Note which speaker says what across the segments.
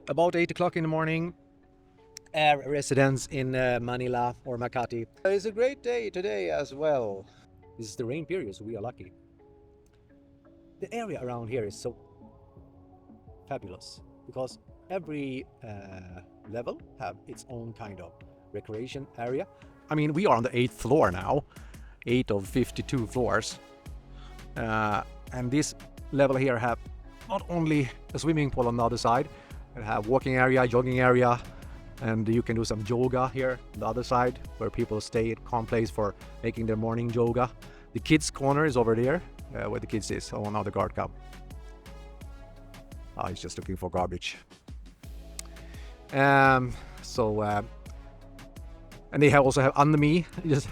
Speaker 1: About 8 o'clock in the morning, air residents in Manila or Makati. It's a great day today as well. This is the rain period, so we are lucky. The area around here is so fabulous because every level have its own kind of recreation area. I mean, we are on the 8th floor now, 8 of 52 floors. And this level here have not only a swimming pool on the other side, it have walking area, jogging area, and you can do some yoga here on the other side where people stay at calm place for making their morning yoga. The kids corner is over there where the kids is. Oh, now the guard come. He's just looking for garbage. And they also have under me, just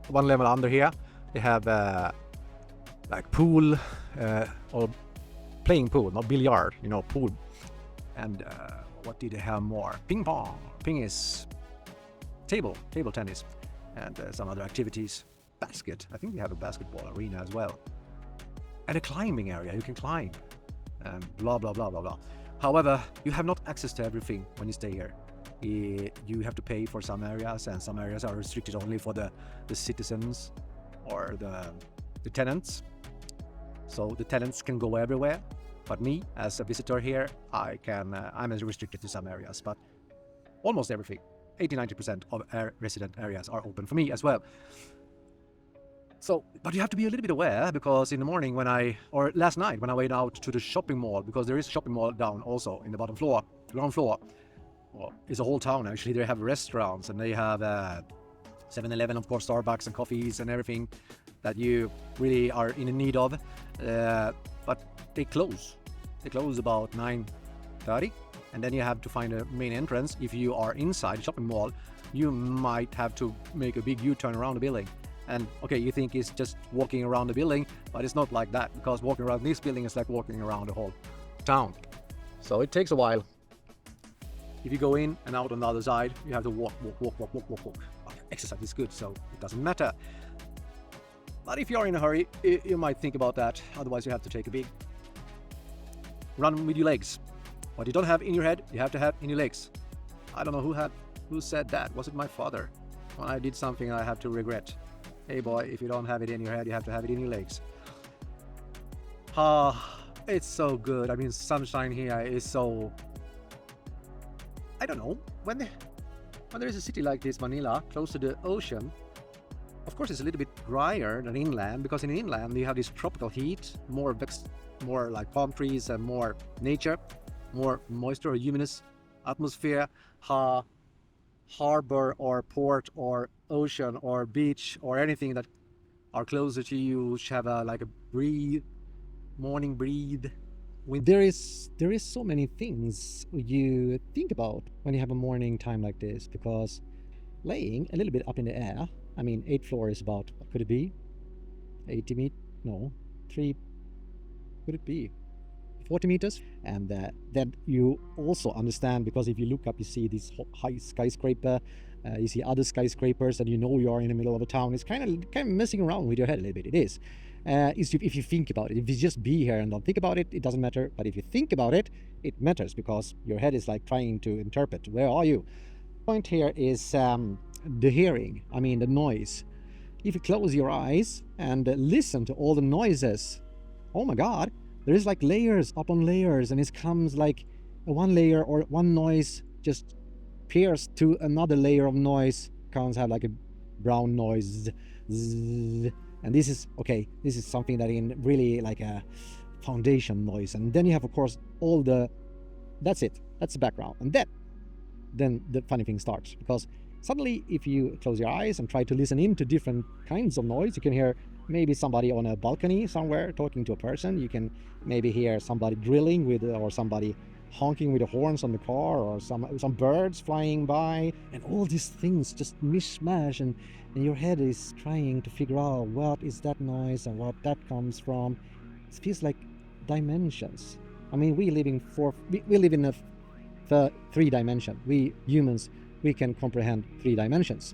Speaker 1: one level under here, they have like pool or playing pool, not billiard, pool. And what did they have more? Ping pong, ping is table tennis, and some other activities. Basket, I think they have a basketball arena as well. And a climbing area, you can climb, and blah blah blah blah blah. However, you have not access to everything when you stay here. You have to pay for some areas, and some areas are restricted only for the citizens or the tenants. So the tenants can go everywhere, but me as a visitor here, I'm restricted to some areas, but almost everything, 80-90% of resident areas are open for me as well. So, but you have to be a little bit aware, because in the morning last night when I went out to the shopping mall, because there is a shopping mall down also in the ground floor. Well, it's a whole town actually. They have restaurants and they have 7-Eleven, of course, Starbucks and coffees and everything that you really are in need of. But they close. They close about 9:30, and then you have to find a main entrance. If you are inside the shopping mall, you might have to make a big U-turn around the building. And okay, you think it's just walking around the building, but it's not like that, because walking around this building is like walking around the whole town. So it takes a while. If you go in and out on the other side, you have to walk. Exercise is good, so it doesn't matter. But if you're in a hurry, you might think about that. Otherwise, you have to take a big run with your legs. What you don't have in your head, you have to have in your legs. I don't know who said that. Was it my father? When I did something I have to regret. Hey boy, if you don't have it in your head, you have to have it in your legs. It's so good. I mean, sunshine here is so... I don't know. When there is a city like this, Manila, close to the ocean, of course it's a little bit drier than inland, because in inland you have this tropical heat, more like palm trees and more nature, more moisture or humidous atmosphere. Harbor or port or ocean or beach or anything that are closer to you should have a morning breathe. There is so many things you think about when you have a morning time like this, because laying a little bit up in the air, I mean 8th floor is about, what could it be, 80 meters? No, 3, could it be 40 meters? And then you also understand, because if you look up, you see this high skyscraper, you see other skyscrapers, and you know you are in the middle of a town. It's kind of messing around with your head a little bit. It is. If you think about it. If you just be here and don't think about it, it doesn't matter. But if you think about it, it matters, because your head is like trying to interpret, where are you? Point here is the hearing, I mean the noise. If you close your eyes and listen to all the noises, oh my God, there is like layers upon layers, and it comes like one layer or one noise just pierce to another layer of noise, comes have like a brown noise, and this is something that in really like a foundation noise. And then you have, of course, that's the background. And then the funny thing starts, because suddenly if you close your eyes and try to listen into different kinds of noise, you can hear maybe somebody on a balcony somewhere talking to a person. You can maybe hear somebody drilling or somebody honking with the horns on the car, or some birds flying by, and all these things just mishmash, and your head is trying to figure out what is that noise and what that comes from. It feels like dimensions. I mean, we live in a 3 dimension. We humans, we can comprehend 3 dimensions.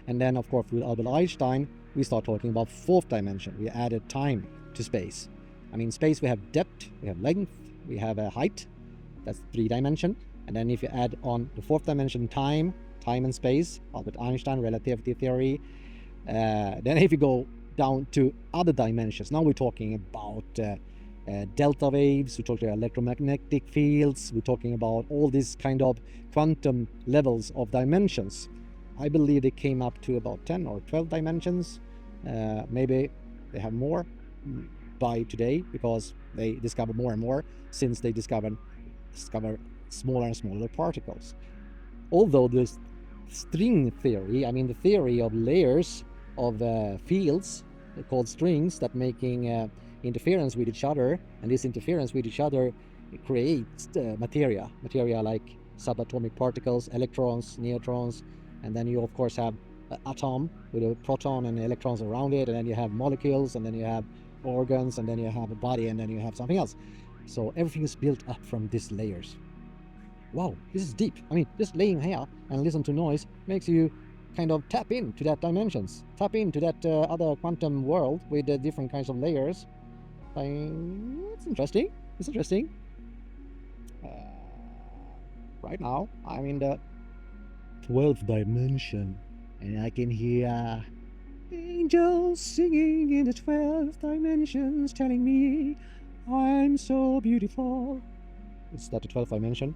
Speaker 1: And then, of course, with Albert Einstein, we start talking about 4th dimension. We added time to space. I mean, space, we have depth, we have length, we have a height, that's 3 dimension. And then if you add on the 4th dimension, time and space, Albert Einstein, relativity theory. Then if you go down to other dimensions, now we're talking about delta waves, we're talking about electromagnetic fields, we're talking about all these kind of quantum levels of dimensions. I believe they came up to about 10 or 12 dimensions. Maybe they have more by today, because they discover more and more since they discover smaller and smaller particles. Although this string theory, I mean the theory of layers of fields called strings that making interference with each other, and this interference with each other creates materia like subatomic particles, electrons, neutrons, and then you of course have an atom with a proton and electrons around it, and then you have molecules, and then you have organs, and then you have a body, and then you have something else. So everything is built up from these layers. Wow, this is deep. I mean, just laying here and listen to noise makes you kind of tap into that dimensions, tap into that other quantum world with the different kinds of layers. It's interesting. It's interesting. Right now, I'm in the 12th dimension, and I can hear angels singing in the 12th dimensions, telling me I'm so beautiful. Is that the 12th dimension?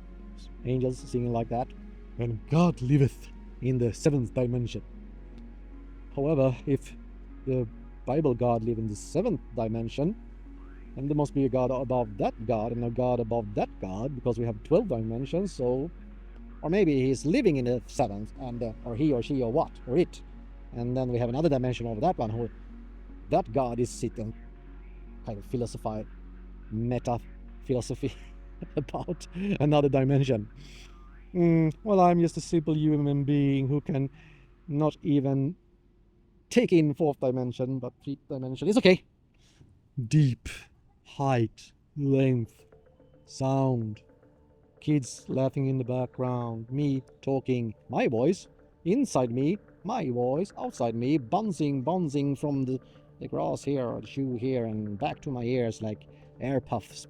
Speaker 1: Angels singing like that. And God liveth in the 7th dimension. However, if the Bible God live in the 7th dimension, then there must be a God above that God and a God above that God, because we have 12 dimensions. So, or maybe he's living in the 7th, and or he or she or what or it, and then we have another dimension over that one, who that God is sitting, kind of philosophize, meta philosophy about another dimension. Well, I'm just a simple human being who can not even take in 4th dimension, but 3rd dimension is okay. Deep, height, length, sound, kids laughing in the background, me talking, my voice, inside me, my voice, outside me, bouncing from the grass here or the shoe here and back to my ears like air puffs,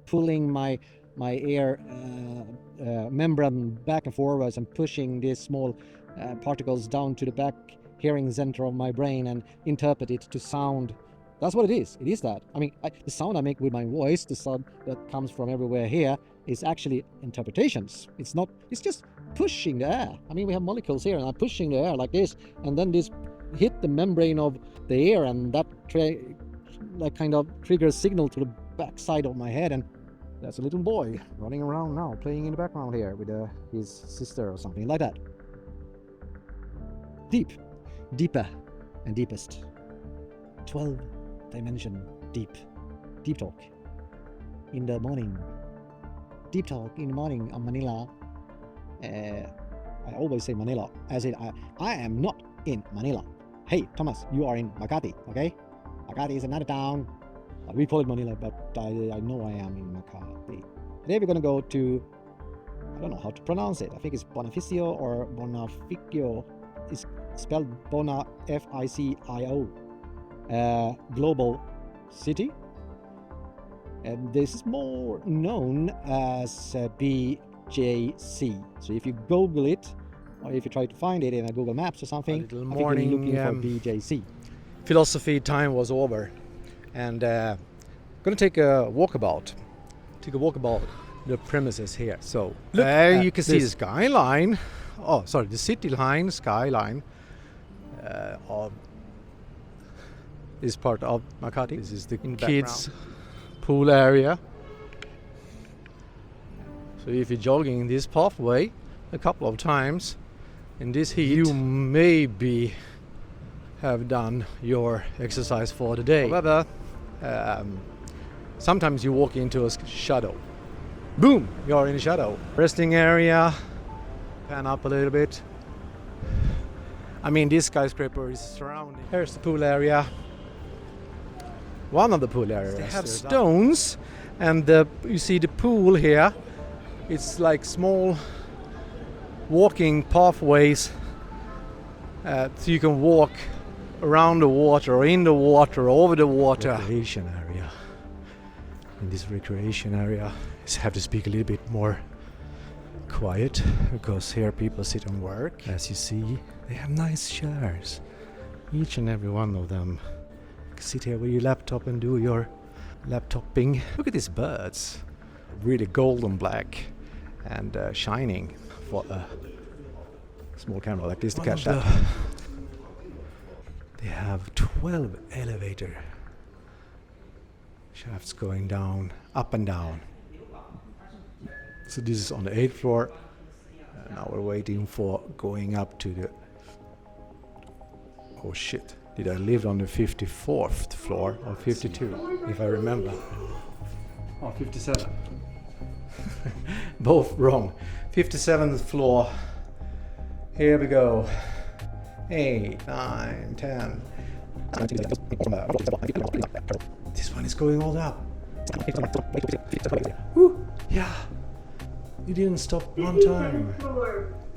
Speaker 1: pulling my air membrane back and forwards and pushing these small particles down to the back hearing center of my brain and interpret it to sound. That's what it is. It is that. I mean, the sound I make with my voice, the sound that comes from everywhere here, is actually interpretations. It's not, it's just pushing the air. I mean, we have molecules here, and I'm pushing the air like this, and then this hit the membrane of the air, and that kind of triggers signal to the back side of my head, and there's a little boy running around now, playing in the background here with his sister or something like that. Deep, deeper, and deepest. 12 dimension deep talk in the morning. Deep talk in the morning on Manila. I always say Manila, as in I am not in Manila. Hey, Thomas, you are in Makati, okay? Makati is another town. We call it Manila, but I know I am in Makati. Today we're gonna go to, I don't know how to pronounce it. I think it's Bonifacio or Bonificio. It's spelled Bona, F-I-C-I-O. Global city, and this is more known as BJC. So if you Google it, or if you try to find it in a Google Maps or something,
Speaker 2: little morning,
Speaker 1: looking for BJC.
Speaker 2: Philosophy time was over, and gonna take a walkabout the premises here. So look, you can see the skyline. Oh, sorry, the city line, skyline of this part of Makati. This is the kids' pool area. So if you're jogging this pathway a couple of times in this heat, you maybe have done your exercise for the day. However, sometimes you walk into a shadow. Boom! You're in a shadow. Resting area. Pan up a little bit. I mean, this skyscraper is surrounding. Here's the pool area. One of the pool areas. They have stones, and you see the pool here. It's like small walking pathways, so you can walk around the water, or in the water, or over the water. Recreation area. In this recreation area, Just have to speak a little bit more quiet because here people sit and work. As you see, they have nice chairs. Each and every one of them. You can sit here with your laptop and do your laptopping. Look at these birds. Really golden black and shining for a small camera like this to catch that. They have 12 elevator shafts going down, up and down. So this is on the 8th floor. Now we're waiting for going up to the... Oh shit, did I live on the 54th floor or 52, if I remember?
Speaker 1: Oh, 57.
Speaker 2: Both wrong. 57th floor. Here we go. 8, 9, 10. This one is going all up. Woo! Yeah. You didn't stop one time.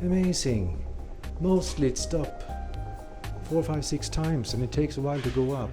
Speaker 2: Amazing. Mostly it stopped 4, 5, 6 times and it takes a while to go up.